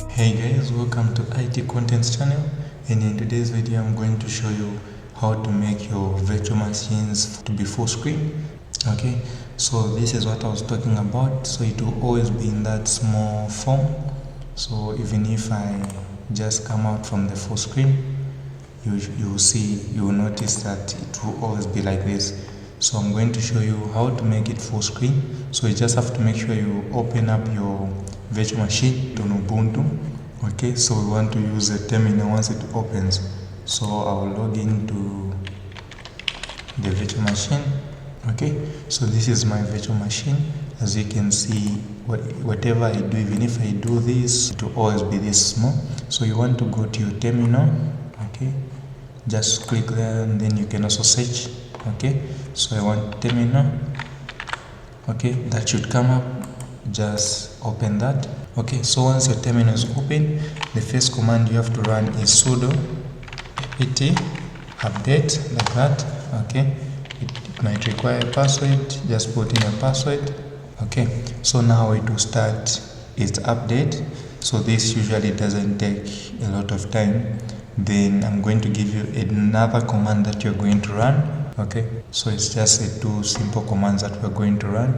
Hey guys, welcome to IT Contents channel, and in today's video I'm going to show you how to make your virtual machines to be full screen. Okay, so this is what I was talking about. So it will always be in that small form. So even if I just come out from the full screen, you will notice that it will always be like this. So I'm going to show you how to make it full screen. So you just have to make sure you open up your virtual machine on Ubuntu. Okay, so we want to use a terminal once it opens. So I'll log into the virtual machine. Okay, so this is my virtual machine. As you can see, whatever I do, even if I do this, it will always be this small. So you want to go to your terminal. Okay, just click there and then you can also search. Okay, so I want terminal. Okay, that should come up. Just open that. Okay, so once your terminal is open, the first command you have to run is sudo apt update, like that. Okay, it might require a password. Just put in a password. Okay, so now it will start its update. So this usually doesn't take a lot of time. Then I'm going to give you another command that you're going to run. Okay, so it's just two simple commands that we're going to run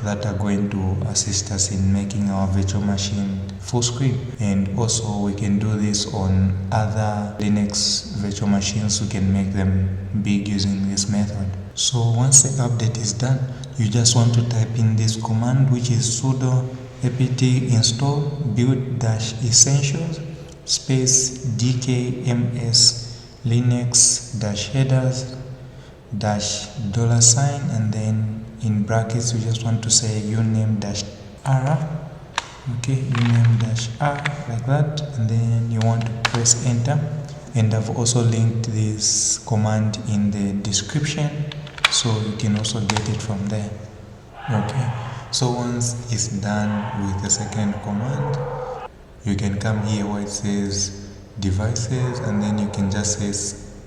that are going to assist us in making our virtual machine full screen. And also we can do this on other Linux virtual machines. We can make them big using this method. So once the update is done, you just want to type in this command, which is sudo apt install build-essentials space dkms linux headers $, and then in brackets we just want to say uname-r. Okay, uname-r, like that, and then you want to press enter. And I've also linked this command in the description, so you can also get it from there. Okay, so once it's done with the second command, you can come here where it says devices, and then you can just say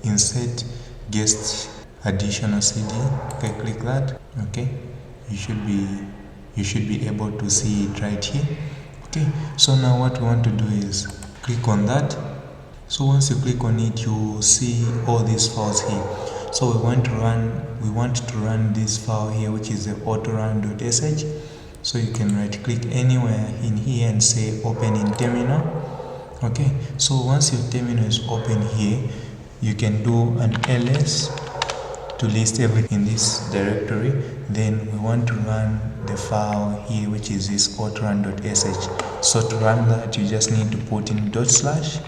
insert guest additional CD. Okay, click that. Okay, you should be able to see it right here. Okay, so now what we want to do is click on that. So once you click on it, you see all these files here. So we want to run this file here, which is the autorun.sh. So you can right click anywhere in here and say open in terminal. Okay, so once your terminal is open here, you can do an ls to list everything in this directory. Then we want to run the file here, which is this autorun.sh. So to run that, you just need to put in /autorun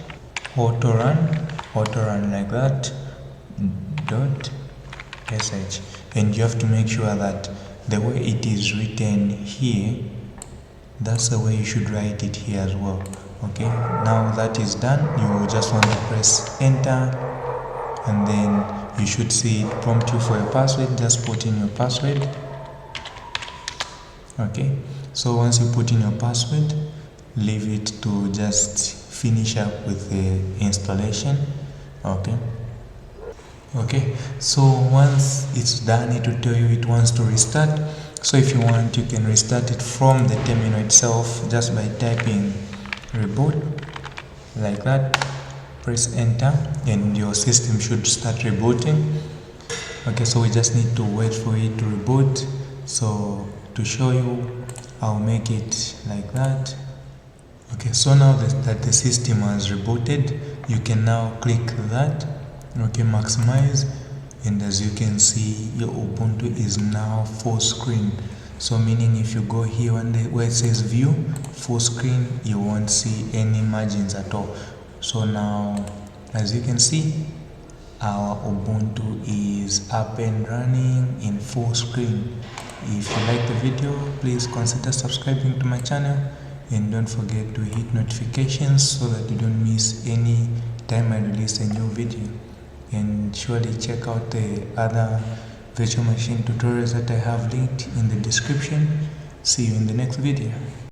like that .sh, and you have to make sure that the way it is written here, that's the way you should write it here as well. Okay, now that is done, you just want to press enter, and then you should see it prompt you for a password. Just put in your password. Okay, so once you put in your password, leave it to just finish up with the installation. Okay, so once it's done, it will tell you it wants to restart. So if you want, you can restart it from the terminal itself just by typing reboot, like that. Press enter and your system should start rebooting. Okay, so we just need to wait for it to reboot. So to show you, I'll make it like that. Okay, so now that the system has rebooted, you can now click that. Okay, maximize, and as you can see, your Ubuntu is now full screen. So meaning if you go here where it says view full screen, you won't see any margins at all. So now, as you can see, our Ubuntu is up and running in full screen. If you like the video, please consider subscribing to my channel, and don't forget to hit notifications so that you don't miss any time I release a new video. And surely check out the other virtual machine tutorials that I have linked in the description. See you in the next video.